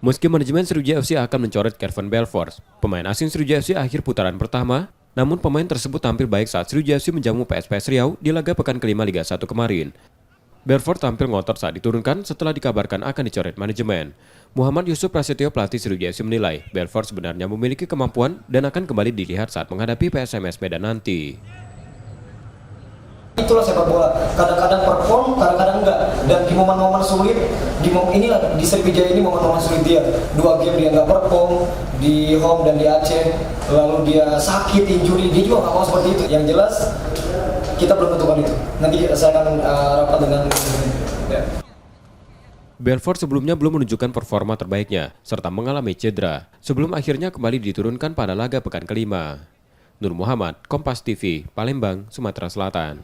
Meski manajemen Sriwijaya FC akan mencoret Kevin Belfort, pemain asing Sriwijaya FC akhir putaran pertama, namun pemain tersebut tampil baik saat Sriwijaya FC menjamu PSPS Riau di laga pekan kelima Liga 1 kemarin. Belfort tampil ngotot saat diturunkan setelah dikabarkan akan dicoret manajemen. Muhammad Yusuf Prasetyo pelatih Sriwijaya FC menilai Belfort sebenarnya memiliki kemampuan dan akan kembali dilihat saat menghadapi PSMS Medan nanti. Itulah sepak bola, kadang-kadang perform, kadang-kadang enggak. Dan di momen-momen sulit, di Sriwijaya ini momen-momen sulit dia. 2 game dia nggak perform, di home dan di Aceh, lalu dia sakit, injury, dia juga nggak mau seperti itu. Yang jelas, kita belum tentukan itu. Nanti saya akan rapat dengan ya. Belfort sebelumnya belum menunjukkan performa terbaiknya, serta mengalami cedera, sebelum akhirnya kembali diturunkan pada laga pekan kelima. Nur Muhammad, Kompas TV, Palembang, Sumatera Selatan.